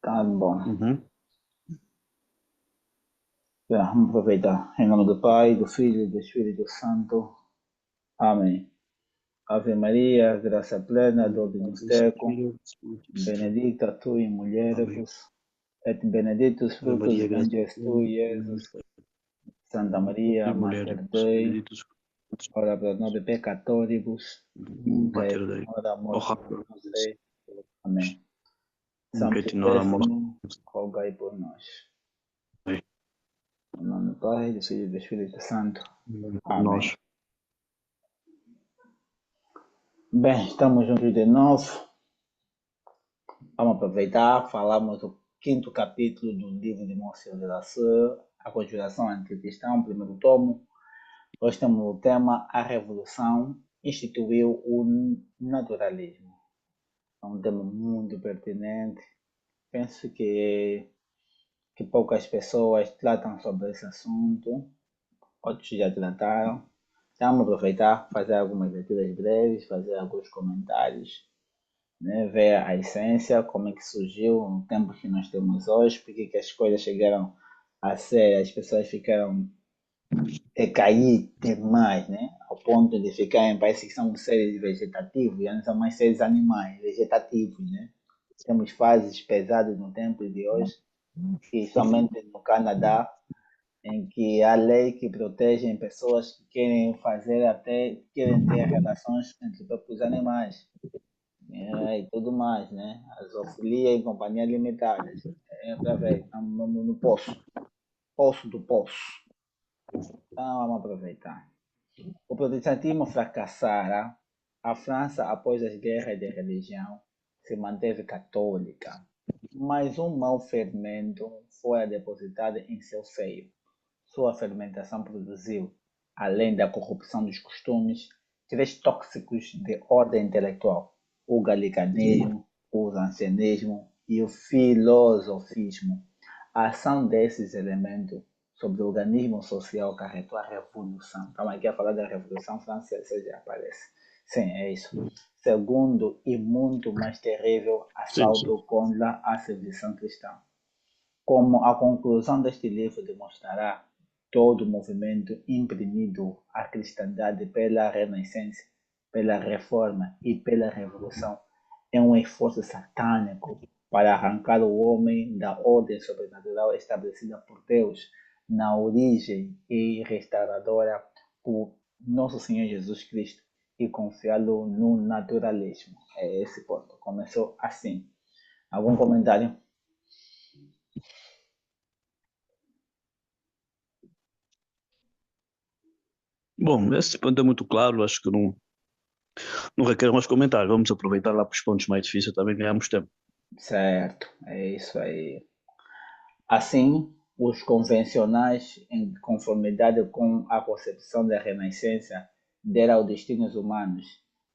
Tá bom. Uhum. Vamos aproveitar. Em nome do Pai, do Filho e do Espírito Santo. Amém. Ave Maria, graça plena, Dominus tecum, benedicta tu in Amém. mulieribus, et benedictus Ave fructus Maria, graça ventris tui, plena, Iesus. Santa Maria, mulher, Mater Dei, benditos ora pro nobis peccatoribus, nunca et mater in Dei. hora mortis nostre. Amém. São Que nora morte. Puríssimo, rogai por nós. Em nome do Pai, do Filho e do Espírito Santo. Amém. Nós. Bem, estamos juntos de novo. Vamos aproveitar, falamos do quinto capítulo do livro de Monsieur de la Sueur, A Conjuração Anticristã, primeiro tomo. Hoje temos o tema A Revolução instituiu o naturalismo. É um tema muito pertinente. Penso que poucas pessoas tratam sobre esse assunto, outros já trataram. Então, vamos aproveitar, fazer algumas leituras breves, fazer alguns comentários, né? Ver a essência, como é que surgiu no tempo que nós temos hoje, porque que as coisas chegaram a ser, as pessoas ficaram decair demais, né? Ao ponto de ficarem, parece que são seres vegetativos, já não são mais seres animais, vegetativos, né? Temos fases pesadas no tempo de hoje, e somente no Canadá, em que há lei que protegem pessoas que querem fazer até, querem ter relações entre os próprios animais, e tudo mais, né? A zoofilia em companhias limitadas. É para ver, estamos no poço do poço. Então vamos aproveitar. O protestantismo fracassara. A França, após as guerras de religião, se manteve católica, mas um mau fermento foi depositado em seu seio. Sua fermentação produziu, além da corrupção dos costumes, três tóxicos de ordem intelectual: o galicanismo, o ancianismo e o filosofismo. A ação desses elementos sobre o organismo social acarretou a revolução. Estamos aqui a falar da Revolução Francesa, já aparece. Sim, é isso. Segundo e muito mais terrível Sim, sim. assalto contra a civilização cristã. Como a conclusão deste livro demonstrará, todo o movimento imprimido à cristandade pela Renascença, pela Reforma e pela Revolução é um esforço satânico para arrancar o homem da ordem sobrenatural estabelecida por Deus na origem e restauradora por Nosso Senhor Jesus Cristo e confiá-lo no naturalismo. É esse ponto. Começou assim. Algum comentário? Bom, esse ponto é muito claro, acho que não requer mais comentários. Vamos aproveitar lá para os pontos mais difíceis também ganhamos tempo. Certo, é isso aí. Assim, os convencionais, em conformidade com a concepção da Renascença, deram aos destinos humanos,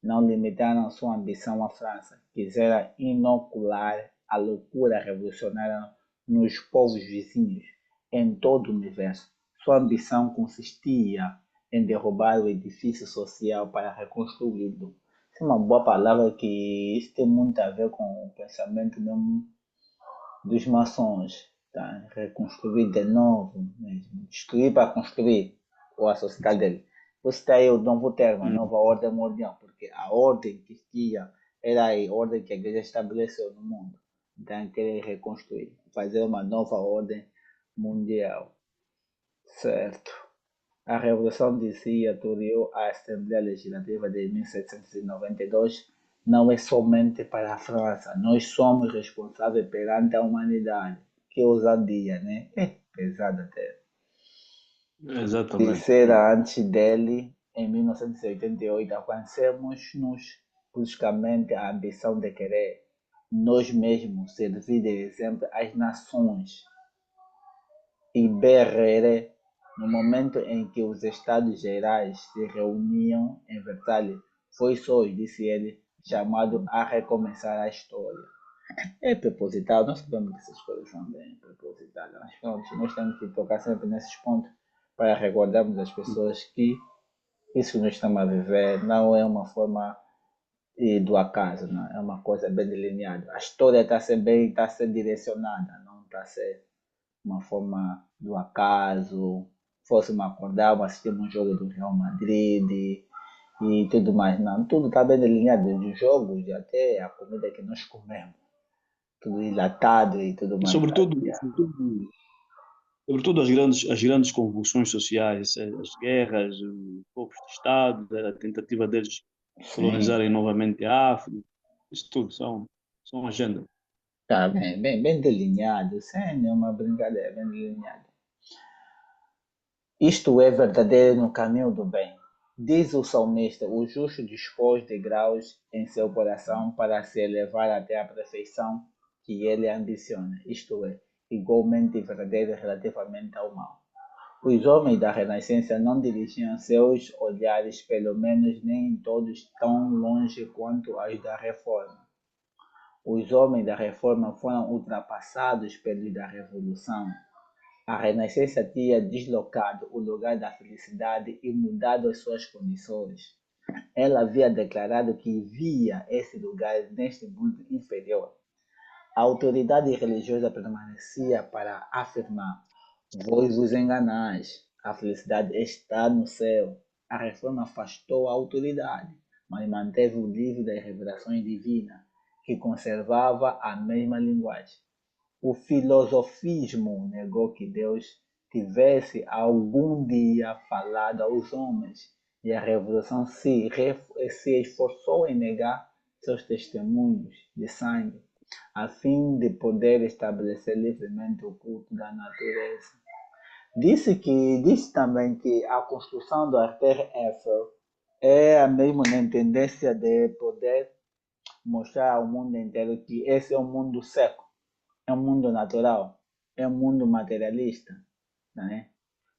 não limitaram sua ambição à França, quiseram inocular a loucura revolucionária nos povos vizinhos, em todo o universo. Sua ambição consistia em derrubar o edifício social para reconstruí-lo. Essa é uma boa palavra que isso tem muito a ver com o pensamento mesmo dos maçons, tá? Reconstruir de novo mesmo, destruir para construir a sociedade dele. Você está aí o novo termo, a Hum, nova ordem mundial, porque a ordem que tinha era a ordem que a igreja estabeleceu no mundo. Então, querer reconstruir, fazer uma nova ordem mundial, certo? A Revolução dizia Turiu a Assembleia Legislativa de 1792 não é somente para a França, nós somos responsáveis perante a humanidade. Que ousadia, né? É pesado até. exatamente. Dissera antes dele, em 1988, alcancemos-nos bruscamente a ambição de querer nós mesmos servir de exemplo às nações e Berrere, no momento em que os Estados Gerais se reuniam em Versalhes, foi só, disse ele, chamado a recomeçar a história. É proposital, nós sabemos que essas coisas são bem propositadas, mas pronto, nós temos que tocar sempre nesses pontos para recordarmos às pessoas que isso que nós estamos a viver não é uma forma e do acaso, não? É uma coisa bem delineada. A história está a ser bem, está a ser direcionada, não está a ser uma forma do acaso. Fôssemos acordar, assistimos um jogo do Real Madrid e tudo mais, não. Tudo está bem delineado, dos jogos até a comida que nós comemos, tudo enlatado e tudo E mais. sobretudo as grandes convulsões sociais, as guerras, os golpes de Estado, a tentativa deles de Sim, colonizarem novamente a África, isso tudo são agenda. está bem delineado, sem nenhuma brincadeira, bem delineado. Isto é verdadeiro no caminho do bem. Diz o salmista: o justo dispôs de graus em seu coração para se elevar até a perfeição que ele ambiciona, isto é, igualmente verdadeiro relativamente ao mal. Os homens da Renascença não dirigiam seus olhares, pelo menos nem todos, tão longe quanto os da Reforma. Os homens da Reforma foram ultrapassados pelos da Revolução. A Renascença tinha deslocado o lugar da felicidade e mudado as suas condições. Ela havia declarado que via esse lugar neste mundo inferior. A autoridade religiosa permanecia para afirmar: vós vos enganais, a felicidade está no céu. A reforma afastou a autoridade, mas manteve o livro das revelações divinas, que conservava a mesma linguagem. O filosofismo negou que Deus tivesse algum dia falado aos homens, e a Revolução se esforçou em negar seus testemunhos de sangue, a fim de poder estabelecer livremente o culto da natureza. Disse também que a construção do Arter Eiffel é a mesma tendência de poder mostrar ao mundo inteiro que esse é um mundo seco, é um mundo natural, é um mundo materialista, né?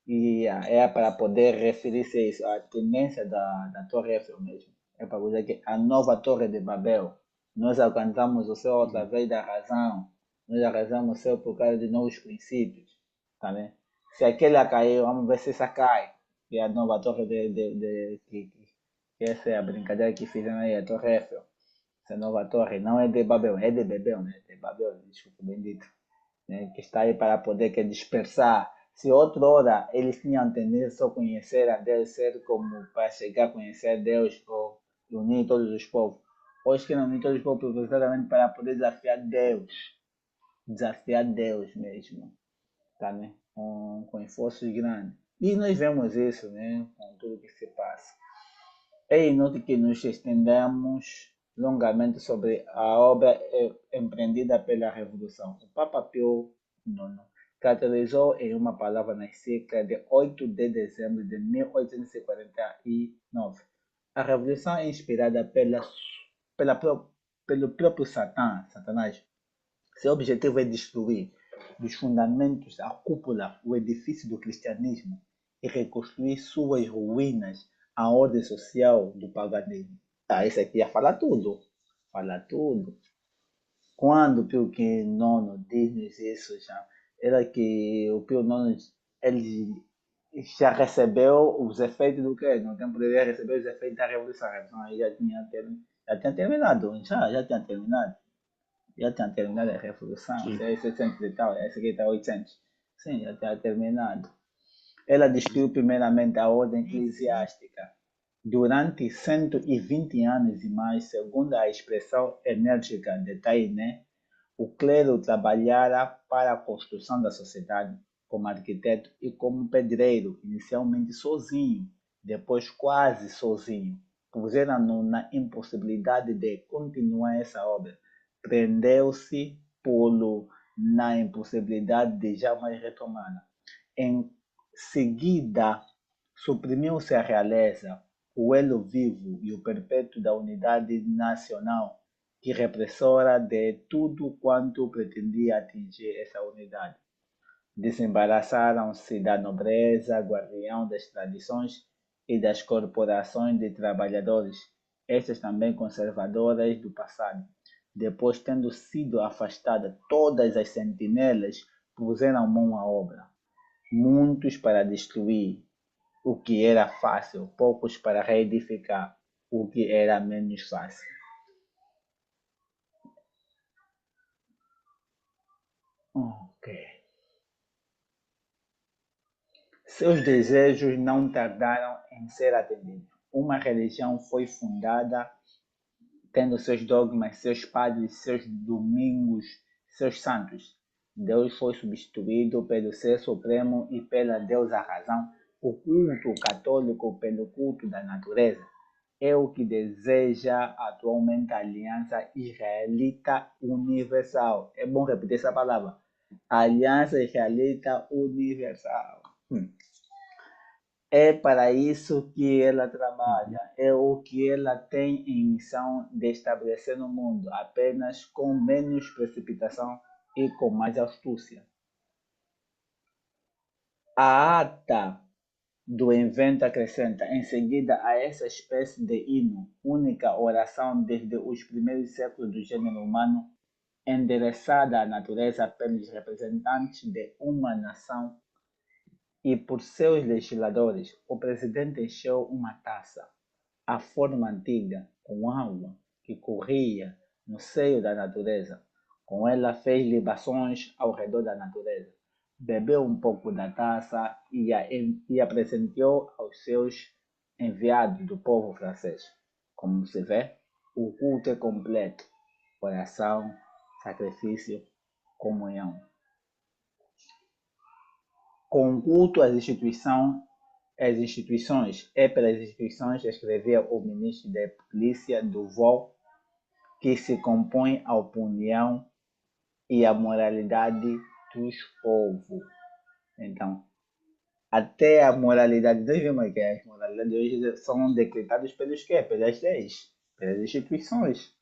E é para poder referir-se a isso, a tendência da Torre Eiffel mesmo. É para dizer que a nova Torre de Babel, nós alcançamos o céu através da razão, nós alcançamos o céu por causa de novos princípios, tá, né? Se aquela caiu, vamos ver se essa cai, que é a nova Torre que essa é a brincadeira que fizeram aí, a Torre Eiffel. Essa nova torre não é de Babel, é de Bebel, né? De Babel, desculpa, bendito, né? Que está aí para poder que dispersar. Se outrora eles tinham tendência só conhecer a Deus, ser como para chegar a conhecer Deus ou unir todos os povos. Hoje que não unir todos os povos exatamente para poder desafiar Deus mesmo, tá, né? Com esforços grandes. E nós vemos isso, né? Com tudo que se passa. É inútil que nos estendamos longamente sobre a obra empreendida pela Revolução. O Papa Pio IX caracterizou em uma palavra na encíclica de 8 de dezembro de 1849. A Revolução é inspirada pela, pelo próprio Satanás. Seu objetivo é destruir dos fundamentos, a cúpula, o edifício do cristianismo e reconstruir suas ruínas, a ordem social do paganismo. Ah, esse aqui ia falar tudo. Fala tudo. Quando o Pio IX diz-nos isso, já, era que o Pio IX ele já recebeu os efeitos do quê? No tempo dele recebeu os efeitos da Revolução. A Revolução aí já tinha terminado, já tinha terminado. Já tinha terminado a Revolução, Sim. 600 e tal, essa aqui está 800. Sim, já tinha terminado. Ela destruiu primeiramente a ordem eclesiástica. Durante 120 anos e mais, segundo a expressão enérgica de Taine, o clero trabalhara para a construção da sociedade como arquiteto e como pedreiro, inicialmente sozinho, depois quase sozinho. Puseram-no na impossibilidade de continuar essa obra. Prendeu-se polo na impossibilidade de jamais retomá-la. Em seguida, suprimiu-se a realeza, o elo vivo e o perpétuo da unidade nacional, que repressora de tudo quanto pretendia atingir essa unidade. Desembaraçaram-se da nobreza, guardião das tradições e das corporações de trabalhadores, estas também conservadoras do passado. Depois, tendo sido afastadas todas as sentinelas, puseram mão à obra. Muitos para destruir o que era fácil, poucos para reedificar o que era menos fácil. Seus desejos não tardaram em ser atendidos. Uma religião foi fundada tendo seus dogmas, seus padres, seus domingos, seus santos. Deus foi substituído pelo Ser Supremo e pela Deusa Razão. O culto católico pelo culto da natureza é o que deseja atualmente a Aliança Israelita Universal. É bom repetir essa palavra. Aliança Israelita Universal. É para isso que ela trabalha, é o que ela tem em missão de estabelecer no mundo, apenas com menos precipitação e com mais astúcia. A ata do invento acrescenta, em seguida a essa espécie de hino, única oração desde os primeiros séculos do gênero humano, endereçada à natureza pelos representantes de uma nação e por seus legisladores, o presidente encheu uma taça, a forma antiga, com água que corria no seio da natureza. Com ela fez libações ao redor da natureza. Bebeu um pouco da taça e a presenteou aos seus enviados do povo francês. Como se vê, o culto é completo: oração, sacrifício, comunhão. Com o culto às instituições é pelas instituições, escrevia o ministro da Polícia Duval, que se compõe a opinião e a moralidade dos povos. Então, até a moralidade, nós vemos que as moralidades hoje são decretadas pelos quê? Pelas leis, pelas instituições.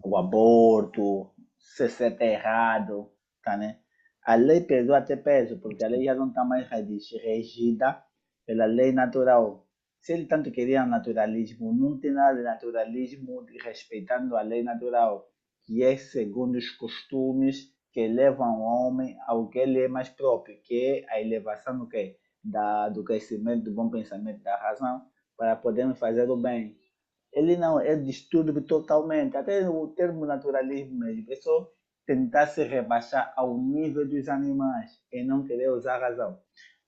O aborto, se você está errado, tá, né? A lei perdeu até peso, porque a lei já não está mais regida pela lei natural. Se ele tanto queria naturalismo, não tem nada de naturalismo respeitando a lei natural, que é segundo os costumes que levam o homem ao que ele é mais próprio, que é a elevação do quê? Do crescimento, do bom pensamento, da razão, para podermos fazer o bem. Ele não é distúrbio totalmente, até o termo naturalismo mesmo, é só tentar se rebaixar ao nível dos animais e não querer usar a razão.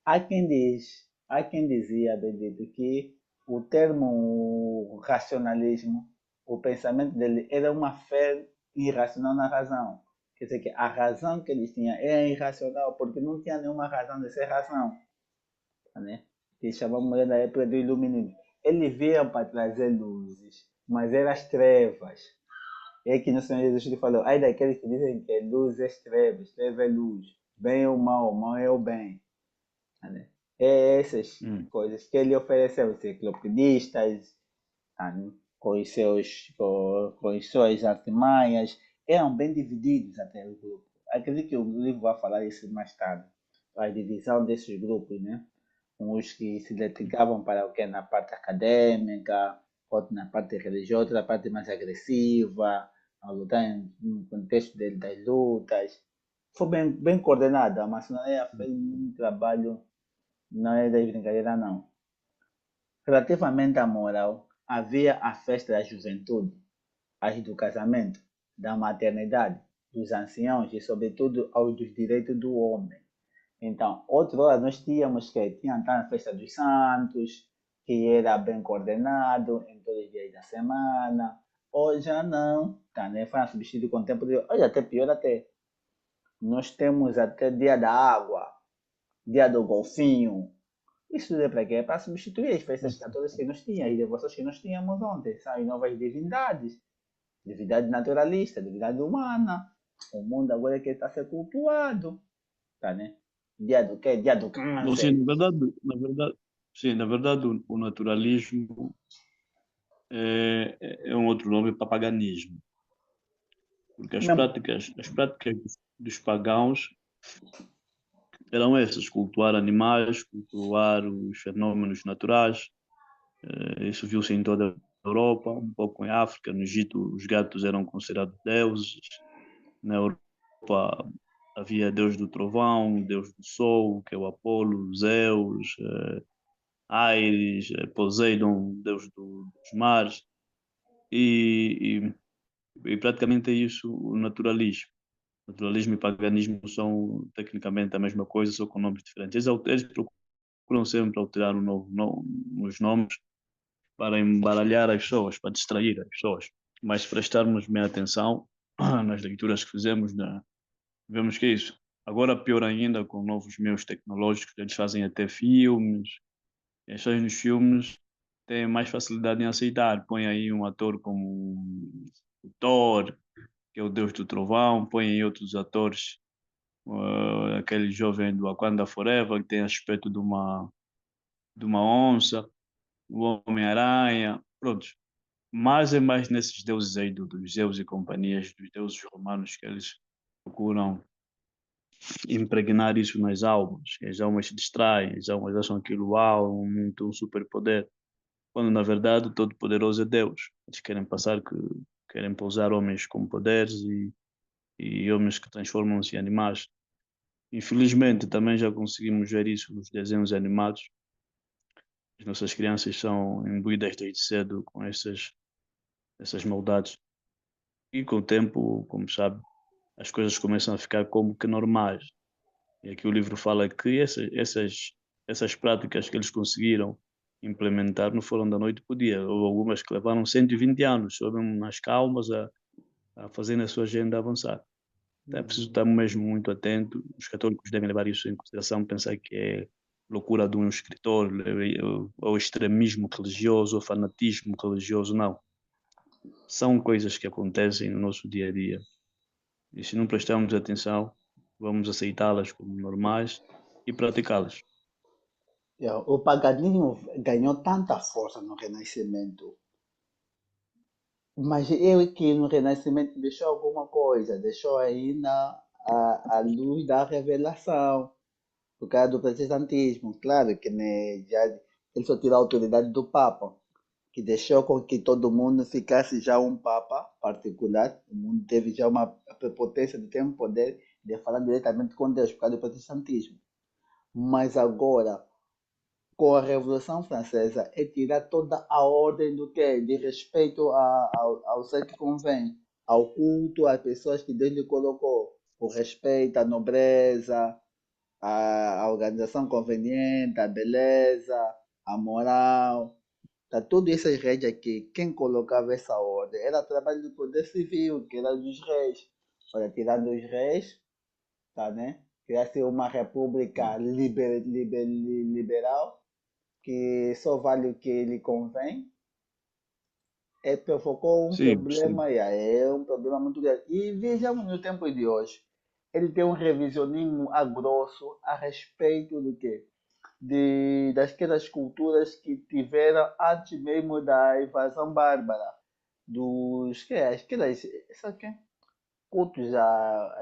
Há quem dizia, Benedito, que o termo racionalismo, o pensamento dele era uma fé irracional na razão. Quer dizer que a razão que eles tinham era irracional, porque não tinha nenhuma razão de ser razão. Né? Que chamamos da época do iluminismo. Eles vieram para trazer luzes, mas eram as trevas. É que no Senhor Jesus falou, ai daqueles que dizem que luz é trevas, treva é luz, bem ou mal, mal é o bem. Né? É essas coisas que ele ofereceu, os enciclopedistas, né? Com as suas artimanhas, eram bem divididos até o grupo. Acredito que o livro vai falar isso mais tarde, a divisão desses grupos, né? Uns que se dedicavam para o que na parte acadêmica, outros na parte religiosa, outra parte mais agressiva, a lutar no contexto das lutas. Foi bem coordenado, a maçonaria fez um trabalho, não é de brincadeira não. Relativamente à moral, havia a festa da juventude, as do casamento, da maternidade, dos anciãos e, sobretudo, aos dos direitos do homem. Então, outrora nós tínhamos que tinha a festa dos santos, que era bem coordenado em todos os dias da semana. Hoje já não, tá, né? Foi substituído com o tempo de hoje, até pior até. Nós temos até dia da água, dia do golfinho. Isso tudo é para quê? É para substituir as festas católicas que nós tínhamos, as devoções que nós tínhamos ontem. São novas divindades, divindade naturalista, divindade humana. O mundo agora é que está a ser cultuado, tá, né? Dia do quê? Dia do Bom, sim, câncer. sim, na verdade o naturalismo é um outro nome para paganismo, porque Mesmo. as práticas dos pagãos eram essas: cultuar animais, cultuar os fenômenos naturais. Isso viu-se em toda a Europa, um pouco em África. No Egito, os gatos eram considerados deuses. Na Europa havia Deus do trovão, Deus do sol, que é o Apolo, Zeus, Ares, Poseidon, Deus dos mares. E praticamente é isso o naturalismo. Naturalismo e paganismo são tecnicamente a mesma coisa, só com nomes diferentes. Eles procuram sempre alterar os nomes para embaralhar as pessoas, para distrair as pessoas. Mas se prestarmos bem atenção nas leituras que fizemos, né, vemos que é isso. Agora, pior ainda, com novos meios tecnológicos, eles fazem até filmes, e as pessoas nos filmes têm mais facilidade em aceitar. Põe aí um ator como o Thor, que é o deus do trovão, põe aí outros atores, aquele jovem do Wakanda Forever, que tem aspecto de uma onça, o Homem-Aranha, pronto. Mas é mais nesses deuses aí, dos Zeus e companhias, dos deuses romanos, que eles procuram impregnar isso nas almas. As almas se distraem, as almas acham aquilo uau, um superpoder, quando na verdade o Todo-Poderoso é Deus. Eles querem pousar homens com poderes e homens que transformam-se em animais. Infelizmente, também já conseguimos ver isso nos desenhos animados. As nossas crianças são imbuídas desde cedo com essas maldades. E com o tempo, como sabe, as coisas começam a ficar como que normais. E aqui o livro fala que essas práticas que eles conseguiram implementar não foram da noite para o dia. Houve algumas que levaram 120 anos, só mesmo nas calmas, a fazerem a sua agenda avançar. Então é preciso estar mesmo muito atento. Os católicos devem levar isso em consideração, pensar que é loucura de um escritor, ou extremismo religioso, ou fanatismo religioso, não. São coisas que acontecem no nosso dia a dia. E se não prestarmos atenção, vamos aceitá-las como normais e praticá-las. Yeah, o paganismo ganhou tanta força no Renascimento, mas eu que no Renascimento deixou alguma coisa, deixou ainda a luz da revelação, por causa do protestantismo. Claro que né, já ele só tirou a autoridade do Papa, que deixou com que todo mundo ficasse já um Papa particular. O mundo teve já uma prepotência de ter um poder de falar diretamente com Deus por causa do protestantismo. Mas agora, com a Revolução Francesa, é tirar toda a ordem do que? De respeito ao ser que convém, ao culto, às pessoas que Deus lhe colocou. O respeito, a nobreza, a organização conveniente, a beleza, a moral. Tá, todas essas redes aqui, quem colocava essa ordem era trabalho do poder civil, que era dos reis. Olha, tirando os reis, tá, né? Criasse uma república liberal, que só vale o que lhe convém. Provocou um Sim, sim. problema, é um problema muito grande. E vejamos no tempo de hoje, ele tem um revisionismo a grosso a respeito do quê? Daquelas culturas que tiveram antes mesmo da invasão bárbara, dos que é, aquelas, isso aqui, cultos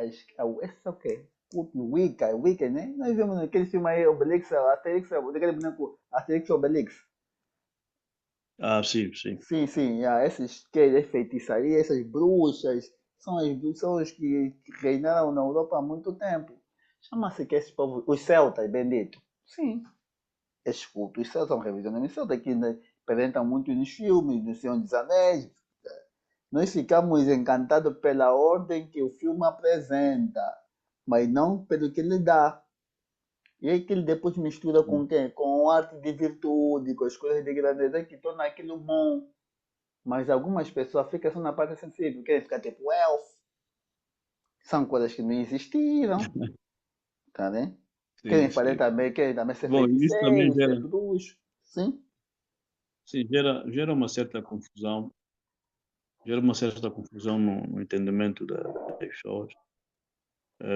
esse é o quê? Culto Wicca, né? Nós vimos naquele filme aí, Obelix, Asterix, daquele boneco Asterix e Obelix. Ah, sim, sim. Sim, sim, esses que é feitiçaria, essas bruxas, são os que reinaram na Europa há muito tempo. Chama-se que esse povo, os celtas, bendito. Sim, esses cultos celtas são revisionistas celtas que né, apresentam muito nos filmes, no Senhor dos Anéis. Nós ficamos encantados pela ordem que o filme apresenta, mas não pelo que ele dá. E aí que ele depois mistura com quem? Com arte de virtude, com as coisas de grandeza que torna aquilo bom. Mas algumas pessoas ficam só na parte sensível, querem ficar tipo elf. São coisas que não existiram, tá né? Sim, sim. Querem também ser Bom, isso também feiticeiro, ser bruxo. Sim? sim, gera uma certa confusão, no entendimento das pessoas,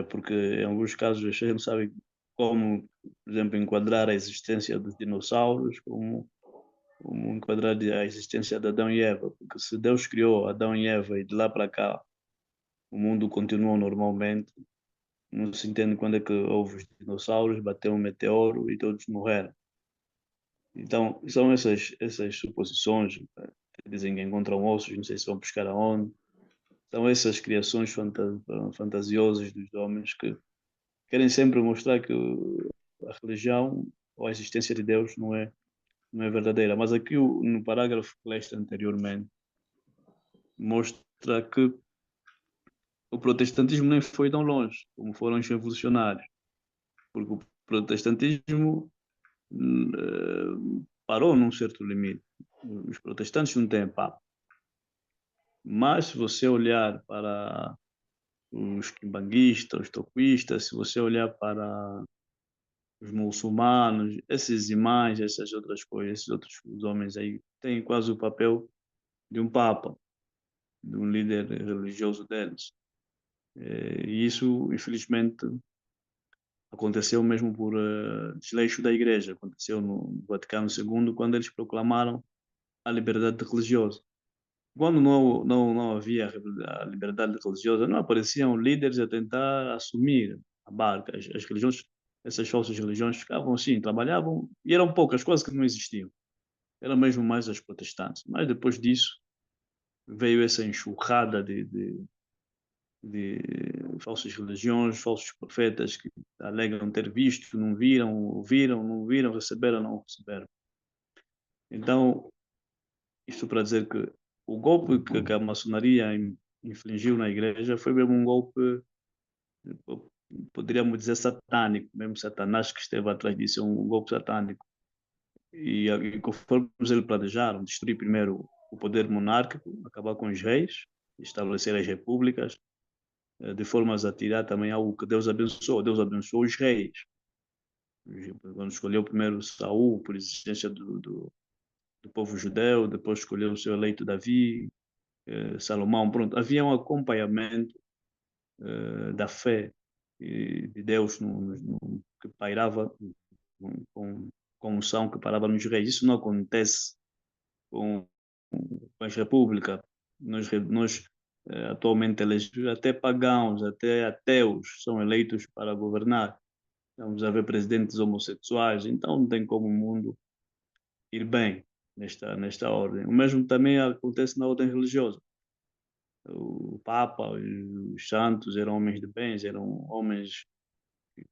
porque em alguns casos as pessoas não sabem como, por exemplo, enquadrar a existência dos dinossauros, como enquadrar a existência de Adão e Eva, porque se Deus criou Adão e Eva e de lá para cá o mundo continuou normalmente, não se entende quando é que houve os dinossauros, bateu um meteoro e todos morreram. Então, são essas suposições, que dizem que encontram ossos, não sei se vão buscar aonde. São essas criações fantasiosas dos homens que querem sempre mostrar que a religião ou a existência de Deus não é verdadeira. Mas aqui, no parágrafo que leste anteriormente, mostra que o protestantismo nem foi tão longe como foram os revolucionários, porque o protestantismo parou num certo limite. Os protestantes não têm papa. Mas se você olhar para os quimbanguistas, os toquistas, se você olhar para os muçulmanos, esses imãs, essas outras coisas, esses outros os homens aí têm quase o papel de um papa, de um líder religioso deles. E isso, infelizmente, aconteceu mesmo por desleixo da Igreja. Aconteceu no Vaticano II, quando eles proclamaram a liberdade religiosa. Quando não havia a liberdade religiosa, não apareciam líderes a tentar assumir a barca. As religiões, essas falsas religiões ficavam assim, trabalhavam, e eram poucas coisas que não existiam. Eram mesmo mais as protestantes. Mas depois disso veio essa enxurrada de falsas religiões, falsos profetas que alegam ter visto, não viram, ouviram, não viram, receberam, não receberam. Então, isso para dizer que o golpe que a maçonaria infligiu na igreja foi mesmo um golpe, poderíamos dizer, satânico, mesmo Satanás que esteve atrás disso, é um golpe satânico. E conforme eles planejaram, destruir primeiro o poder monárquico, acabar com os reis, estabelecer as repúblicas, de formas a tirar também algo que Deus abençoou. Deus abençoou os reis. Quando escolheu primeiro Saul, por exigência do povo judeu, depois escolheu o seu eleito Davi, Salomão, pronto. Havia um acompanhamento da fé de Deus que pairava com unção que parava nos reis. Isso não acontece com as repúblicas. Nós atualmente elegemos até pagãos, até ateus são eleitos para governar. Vamos a ver presidentes homossexuais, então não tem como o mundo ir bem nesta ordem. O mesmo também acontece na ordem religiosa. O Papa, os santos eram homens de bens, eram homens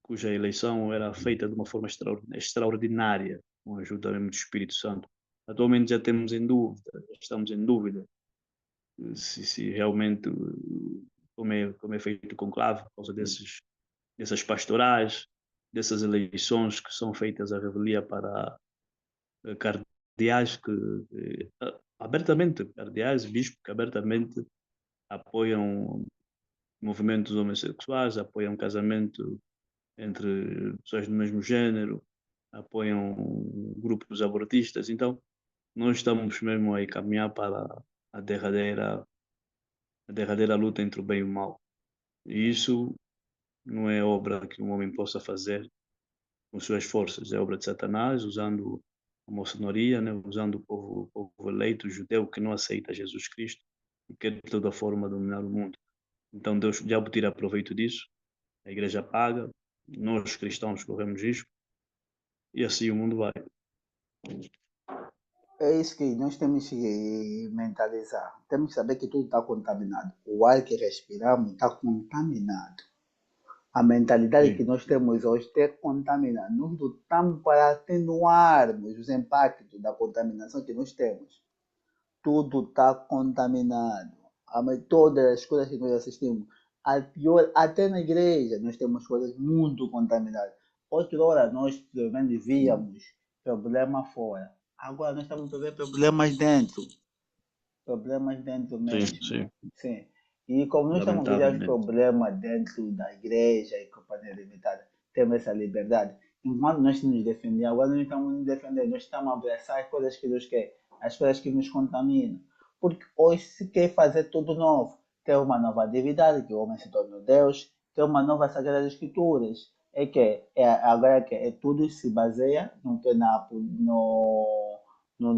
cuja eleição era feita de uma forma extraordinária, com a ajuda mesmo do Espírito Santo. Atualmente já temos em dúvida, estamos em dúvida se realmente como é feito o conclave, por causa dessas pastorais, dessas eleições que são feitas à revelia para cardeais abertamente, cardeais, bispos que abertamente apoiam movimentos homossexuais, apoiam casamento entre pessoas do mesmo género, apoiam grupos abortistas. Então, nós estamos mesmo a caminhar para a derradeira, a derradeira luta entre o bem e o mal. E isso não é obra que um homem possa fazer com suas forças, é obra de Satanás, usando a maçonaria, né? Usando o povo eleito, o judeu, que não aceita Jesus Cristo e quer de toda forma dominar o mundo. Então Deus, o diabo tira proveito disso, a igreja paga, nós cristãos corremos risco e assim o mundo vai. É isso que nós temos que mentalizar. Temos que saber que tudo está contaminado. O ar que respiramos está contaminado. A mentalidade que Sim, nós temos hoje está contaminada. Nós lutamos para atenuarmos os impactos da contaminação que nós temos. Tudo está contaminado. Todas as coisas que nós assistimos, a pior, até na igreja, nós temos coisas muito contaminadas. Outra hora nós pelo menos víamos problema fora. Agora nós estamos a ver problemas dentro. Problemas dentro sim, mesmo. sim, Sim. E como nós estamos a ver os lamentavelmente. problemas dentro da igreja e companhia limitada, temos essa liberdade. Enquanto nós nos defendemos, agora nós estamos nos defendendo, nós estamos a abraçar as coisas que Deus quer, as coisas que nos contaminam. Porque hoje se quer fazer tudo novo. Ter uma nova atividade, que o homem se tornou Deus, ter uma nova Sagrada Escrituras. Agora tudo se baseia no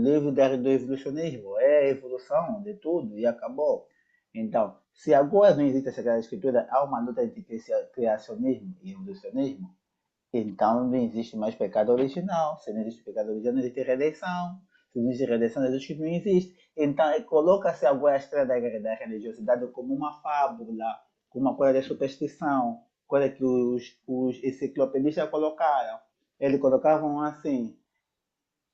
livro do evolucionismo. É a evolução de tudo e acabou. Então, se agora não existe a Sagrada Escritura, há uma luta entre criacionismo e evolucionismo, então não existe mais pecado original. Se não existe pecado original, não existe redenção. Se não existe redenção, Jesus Cristo não existe. Então, coloca-se agora a história da religiosidade como uma fábula, como uma coisa de superstição, coisa que os enciclopedistas colocaram. Eles colocavam assim,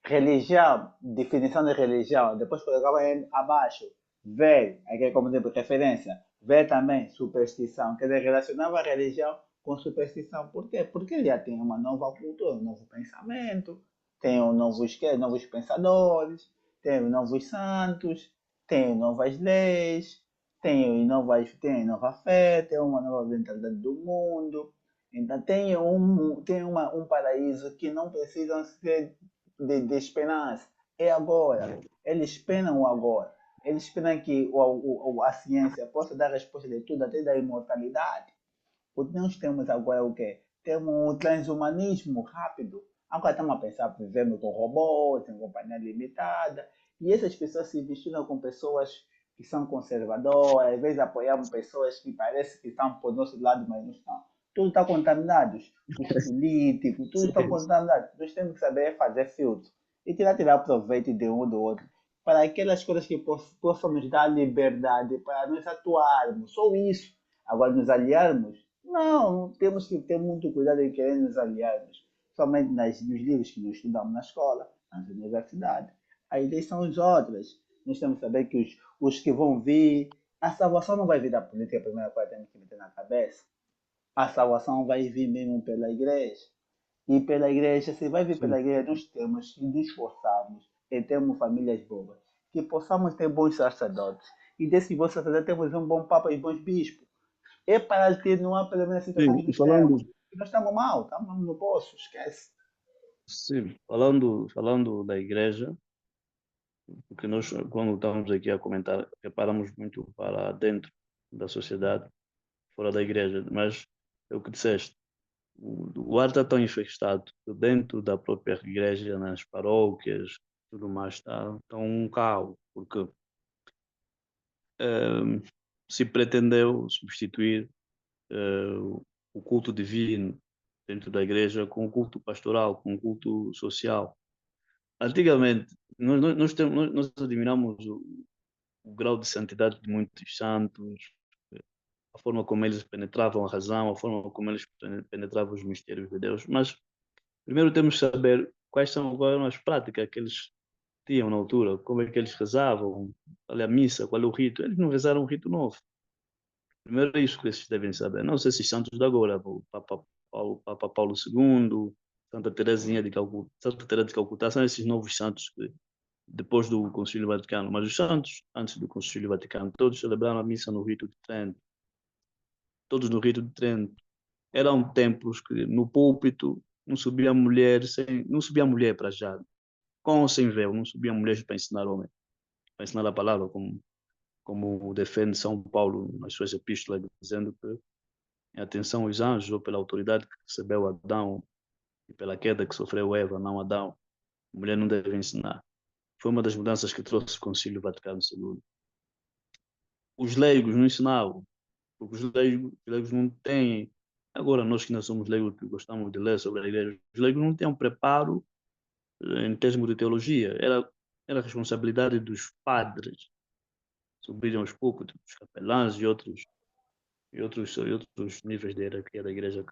religião, definição de religião, depois colocava abaixo, velho, aqui como de referência, Vê também superstição, quer dizer, relacionava a religião com superstição. Por quê? Porque ele já tem uma nova cultura, um novo pensamento, tem novos pensadores, tem novos santos, tem novas leis, tem nova fé, tem uma nova mentalidade do mundo. Então tem um paraíso que não precisa ser de esperança. É agora. Eles esperam o agora. Eles esperam que a ciência possa dar resposta de tudo, até da imortalidade. O que nós temos agora é o quê? Temos um transhumanismo rápido. Agora estamos a pensar, por exemplo, com robôs, em companhia limitada. E essas pessoas se misturam com pessoas que são conservadoras, às vezes apoiamos pessoas que parecem que estão por nosso lado, mas não estão. Tudo está contaminado. Os políticos, tudo está Sim, contaminado. Nós temos que saber fazer filtro e tirar proveito de um do outro para aquelas coisas que possam nos dar liberdade para nós atuarmos. Só isso. Agora, nos aliarmos, não, temos que ter muito cuidado em querer nos aliarmos. Somente nos livros que nós estudamos na escola, nas universidades. As ideias são as outras. Nós temos que saber que os que vão vir, a salvação não vai vir da política, a primeira coisa que temos que meter na cabeça. A salvação vai vir mesmo pela igreja. E pela igreja, se vai vir sim. pela igreja, nós temos que nos esforçarmos em termos famílias boas, que possamos ter bons sacerdotes. E desses bons sacerdotes temos um bom papa e bons bispos. É para atenuar pelo menos a situação Sim, que e nós temos. E nós estamos mal, estamos no poço, esquece. falando da igreja, porque nós, quando estamos aqui a comentar, reparamos muito para dentro da sociedade, fora da igreja, mas é o que disseste, o ar está tão infestado que dentro da própria igreja, nas paróquias, tudo mais, está um caos, porque eh, se pretendeu substituir o culto divino dentro da igreja com o culto pastoral, com o culto social. Antigamente, nós admiramos o grau de santidade de muitos santos, a forma como eles penetravam a razão, a forma como eles penetravam os mistérios de Deus, mas primeiro temos que saber quais eram as práticas que eles tinham na altura, como é que eles rezavam, qual é a missa, qual é o rito. Eles não rezaram um rito novo. Primeiro é isso que vocês devem saber. Não sei esses santos de agora, Papa Paulo II, Santa Teresa de Calcutá, são esses novos santos que depois do Concílio Vaticano, mas os santos, antes do Concílio Vaticano, todos celebraram a missa no rito de Trento, todos no rito de Trento. Eram templos que no púlpito não subia mulher para já, com ou sem véu, não subia mulher para ensinar homem, para ensinar a palavra, como defende São Paulo nas suas epístolas, dizendo que em atenção aos anjos ou pela autoridade que recebeu Adão e pela queda que sofreu Eva, não Adão, a mulher não deve ensinar. Foi uma das mudanças que trouxe o Concílio Vaticano II. Os leigos não ensinavam, porque os leigos não têm. Agora, nós que não somos leigos, que gostamos de ler sobre a igreja, os leigos não têm um preparo em termos de teologia. Era responsabilidade dos padres subirem aos púlpitos, dos capelães e outros níveis de hierarquia da igreja.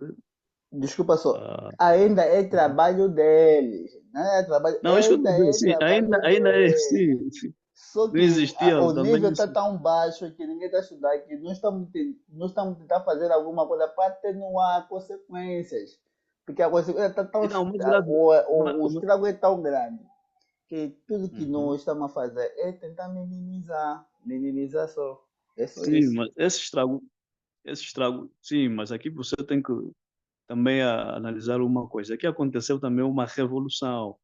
Desculpa só. Ah, Ainda é trabalho deles. Né? não, isso que eu Ainda estou dizendo, é sim, trabalho ainda é, deles. sim, sim. Só Não que existiam o também nível está isso. tão baixo que ninguém está estudando, que nós estamos tentando fazer alguma coisa para atenuar consequências. Porque a consequência está tão. E não, mais grave, O estrago é tão grande que tudo que uhum. nós estamos a fazer é tentar minimizar. Minimizar só. É só Sim, isso. mas esse estrago, sim, mas aqui você tem que também analisar uma coisa. Aqui aconteceu também uma revolução,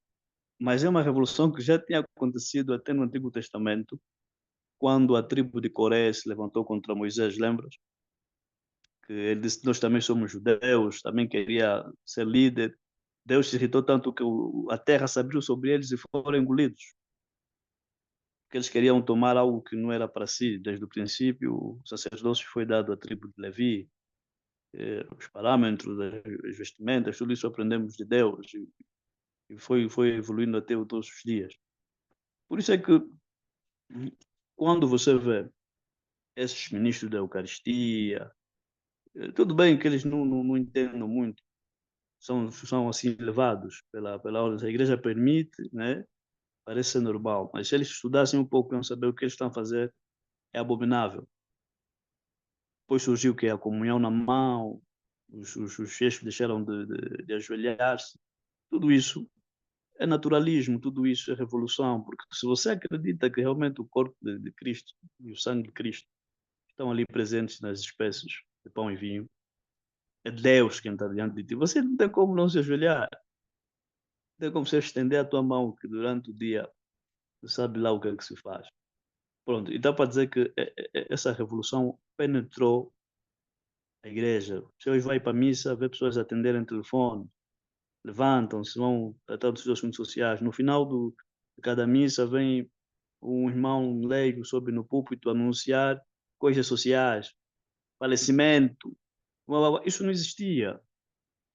mas é uma revolução que já tinha acontecido até no Antigo Testamento, quando a tribo de Coré se levantou contra Moisés, lembras? Que ele disse, nós também somos judeus, também queria ser líder. Deus se irritou tanto que a terra se abriu sobre eles e foram engolidos. Que eles queriam tomar algo que não era para si. Desde o princípio, o sacerdócio foi dado à tribo de Levi, os parâmetros, as vestimentas, tudo isso aprendemos de Deus e foi evoluindo até os nossos dias. Por isso é que quando você vê esses ministros da Eucaristia, tudo bem que eles não entendam muito, são assim levados pela ordem. A igreja permite, né? Parece ser normal, mas se eles estudassem um pouco, iam saber o que eles estão a fazer é abominável. Depois surgiu o que é a comunhão na mão, os chefes deixaram de ajoelhar-se. Tudo isso é naturalismo, tudo isso é revolução, porque se você acredita que realmente o corpo de Cristo e o sangue de Cristo estão ali presentes nas espécies de pão e vinho, é Deus quem está diante de ti. Você não tem como não se ajoelhar, não tem como você estender a tua mão, que durante o dia você sabe lá o que é que se faz. Pronto, e dá para dizer que essa revolução penetrou a igreja. Você hoje vai para a missa, vê pessoas atenderem telefone, levantam-se, vão tratar dos seus assuntos sociais. No final de cada missa vem um irmão leigo sobe no púlpito anunciar coisas sociais, falecimento. Blá, blá, blá. Isso não existia.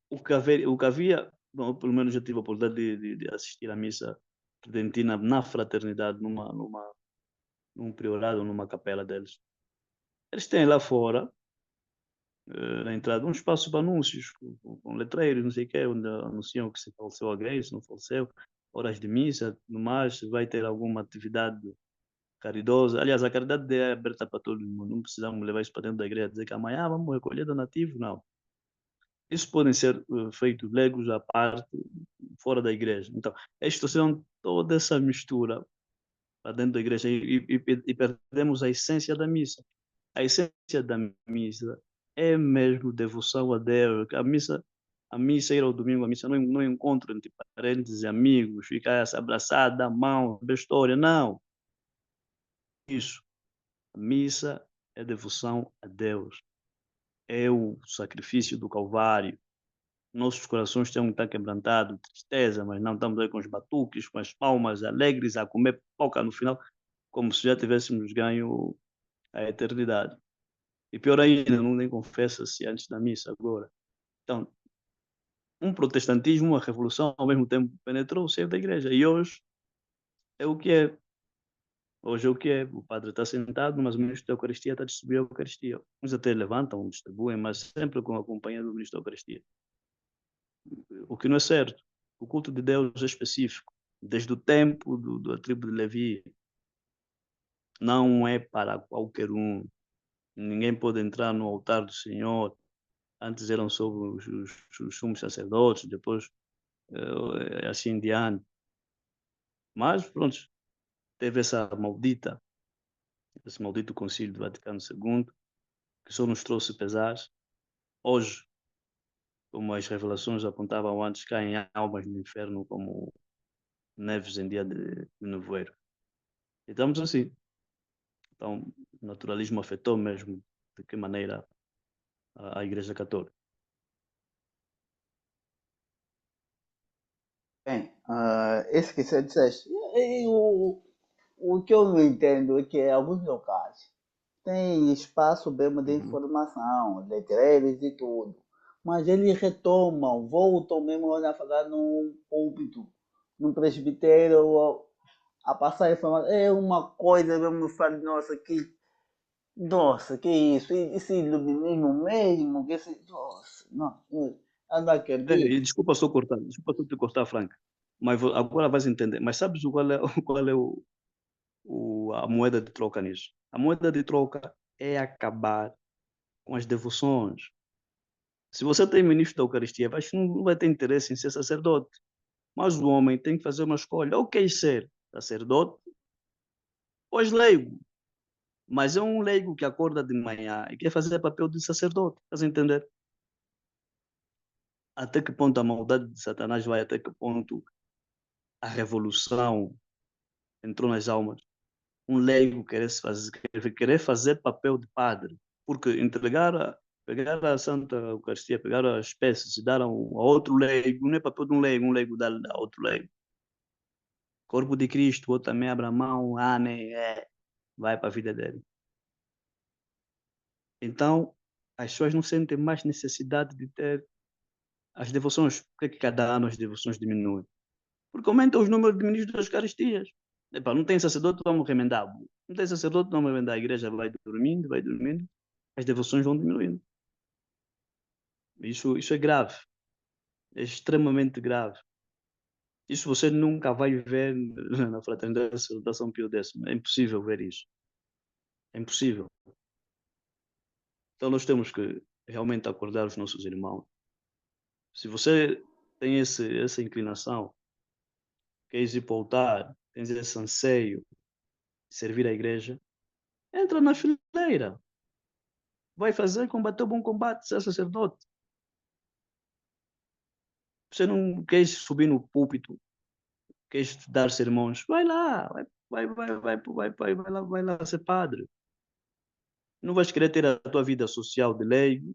O que havia, bom, pelo menos eu tive a oportunidade de assistir à missa tridentina na fraternidade, num priorado, numa capela deles. Eles têm lá fora, na entrada, um espaço para anúncios, com letreiros, não sei o quê, onde anunciam que se faleceu alguém, se não faleceu, horas de missa, no mais, se vai ter alguma atividade caridosa. Aliás, a caridade é aberta para todo mundo, não precisamos levar isso para dentro da igreja, dizer que amanhã vamos recolher donativo, não. Isso podem ser feitos legos à parte, fora da igreja. Então, eles trouxeram toda essa mistura para dentro da igreja e perdemos a essência da missa. A essência da missa é mesmo devoção a Deus. A missa ir ao domingo, a missa não é um encontro entre parentes e amigos, ficar se abraçado, dar mão, ver história, não. Isso. A missa é devoção a Deus. É o sacrifício do Calvário. Nossos corações têm que estar quebrantados, tristeza, mas não estamos aí com os batuques, com as palmas, alegres, a comer pipoca no final, como se já tivéssemos ganho a eternidade. E pior ainda, não nem confessa-se antes da missa agora. Então, um protestantismo, uma revolução, ao mesmo tempo penetrou o seio da igreja. E hoje é o que é. Hoje é o que é. O padre está sentado, mas o ministro da Eucaristia está a distribuir a Eucaristia. Uns até levantam, distribuem, mas sempre com a companhia do ministro da Eucaristia. O que não é certo. O culto de Deus é específico. Desde o tempo da tribo de Levi, não é para qualquer um. Ninguém pode entrar no altar do Senhor. Antes eram só os sumos sacerdotes, depois assim em diante. Mas, pronto, teve esse maldito Concílio do Vaticano II, que só nos trouxe pesares. Hoje, como as revelações apontavam antes, caem almas no inferno como neves em dia de nevoeiro. E estamos assim. Então, o naturalismo afetou mesmo de que maneira a Igreja Católica. Bem, esse que você disseste, o que eu não entendo é que em alguns locais tem espaço mesmo de Uhum. informação, letreiros e tudo. Mas eles retomam, voltam mesmo a falar num púlpito, num presbitério, a passar informação. É uma coisa mesmo, eu falo, nossa, que isso? Esse iluminismo mesmo, que esse, nossa, não, eu não E acredito. desculpa só te cortar, Franca, mas agora vais entender. Mas sabes qual é, qual é a moeda de troca nisso? A moeda de troca é acabar com as devoções. Se você tem ministro da Eucaristia, não vai ter interesse em ser sacerdote. Mas o homem tem que fazer uma escolha. Ou quer ser sacerdote, ou és leigo. Mas é um leigo que acorda de manhã e quer fazer papel de sacerdote. Estás a entender? Até que ponto a maldade de Satanás vai, até que ponto a revolução entrou nas almas. Um leigo querer fazer papel de padre. Porque pegar a Santa Eucaristia, pegar as espécies e dar a outro leigo, não é papel de um leigo dar a outro leigo. Corpo de Cristo, o outro também abre a mão, amém, vai para a vida dele. Então, as pessoas não sentem mais necessidade de ter as devoções. Por que que cada ano as devoções diminuem? Porque aumentam os números de ministros das Eucaristias. Epá, não tem sacerdote, vamos remendar. Não tem sacerdote, vamos remendar. A igreja vai dormindo, as devoções vão diminuindo. Isso é grave, é extremamente grave. Isso você nunca vai ver na fraternidade da São Pio X. É impossível ver isso. É impossível. Então nós temos que realmente acordar os nossos irmãos. Se você tem essa inclinação, queres ir para o altar, tens esse anseio de servir a igreja, entra na fileira. Vai fazer, combater o bom combate, ser sacerdote. Você não queres subir no púlpito, queres dar sermões, vai lá, vai lá ser padre. Não vais querer ter a tua vida social de leigo,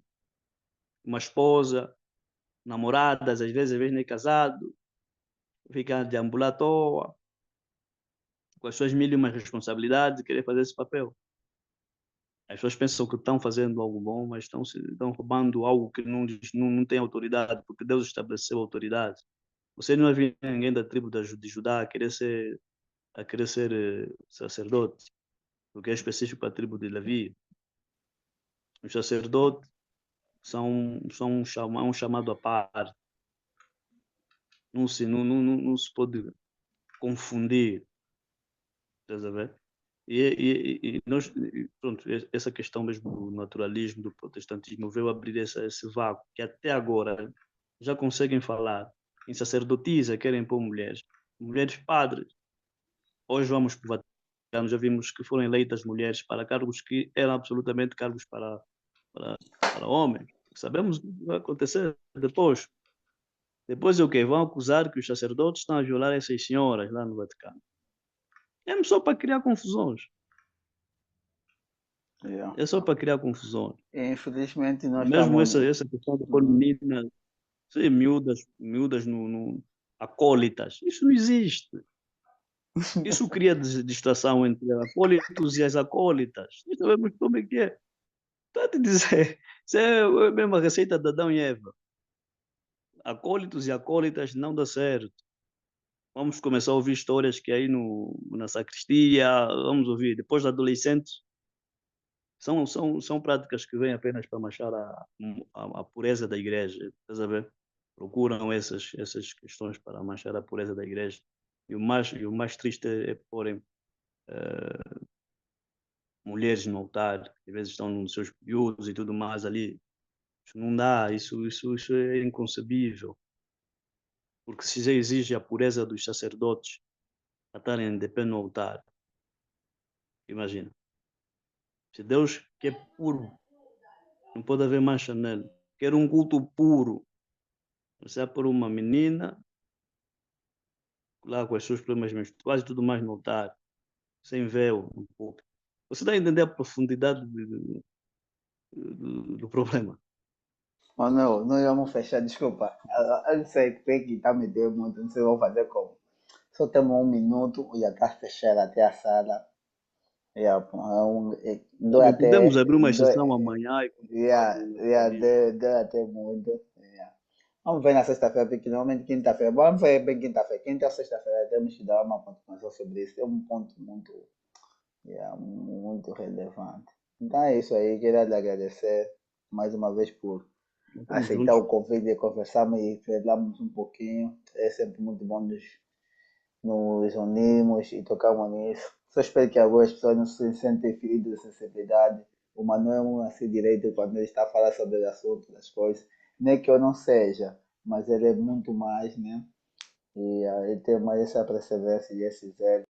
uma esposa, namoradas, às vezes nem casado, ficar deambular à toa, com as suas mil e uma responsabilidades, e querer fazer esse papel. As pessoas pensam que estão fazendo algo bom, mas estão roubando algo que não tem autoridade, porque Deus estabeleceu autoridade. Você não vai ver ninguém da tribo de Judá a querer ser sacerdote, porque é específico para a tribo de Levi. Os sacerdotes são um chamado à parte. Não se pode confundir, estás a ver? E nós, pronto, essa questão mesmo do naturalismo, do protestantismo, veio abrir esse vácuo, que até agora já conseguem falar em sacerdotisa, querem pôr mulheres, mulheres padres. Hoje vamos para o Vaticano, já vimos que foram eleitas mulheres para cargos que eram absolutamente cargos para, para homens. Sabemos o que vai acontecer depois. Depois é o quê? Vão acusar que os sacerdotes estão a violar essas senhoras lá no Vaticano. É só para criar confusões. Yeah. É só para criar confusões. Infelizmente nós Mesmo estamos. essa questão de pôr Uhum. meninas, sim, miúdas no acólitas, isso não existe. Isso cria distração entre acólitos e as acólitas. E sabemos como é que é. Está a te dizer, isso é a mesma receita de Adão e Eva. Acólitos e acólitas não dá certo. Vamos começar a ouvir histórias que aí na sacristia, vamos ouvir, depois de adolescentes, são práticas que vêm apenas para manchar a pureza da igreja, estás a ver? Procuram essas questões para manchar a pureza da igreja. E o mais triste é porem mulheres no altar, às vezes estão nos seus períodos e tudo mais ali. Isso não dá, isso é inconcebível, porque se já exige a pureza dos sacerdotes a estarem de pé no altar, imagina, se Deus que é puro, não pode haver mancha nele, quer um culto puro, você é por uma menina, lá com os seus problemas menstruais e tudo mais no altar, sem véu, um pouco. Você dá a entender a profundidade do problema. Oh, não, não vamos fechar, desculpa. Eu sei que tem que estar me dando muito, não sei o que vou fazer como. Só temos um minuto, já está fechado até a sala. Yeah, pô, dói Também podemos até. abrir uma Dói, exceção amanhã e continuar yeah, do yeah, naturalismo. dói até muito. Yeah. Vamos ver na sexta-feira, porque normalmente quinta-feira. Vamos ver bem quinta-feira. Quinta ou sexta-feira temos que dar uma continuação sobre isso. É um ponto muito, yeah, muito relevante. Então é isso aí. Queria lhe agradecer mais uma vez por Estamos aceitar juntos. o convite de conversarmos e falarmos um pouquinho. É sempre muito bom nos unirmos e tocamos nisso. Só espero que agora as pessoas não se sentem feridas de sensibilidade. O Manuel é um assim direito quando ele está a falar sobre o assunto, das coisas. Nem é que eu não seja, mas ele é muito mais, né? E ele tem mais essa perseverança e esse zelo.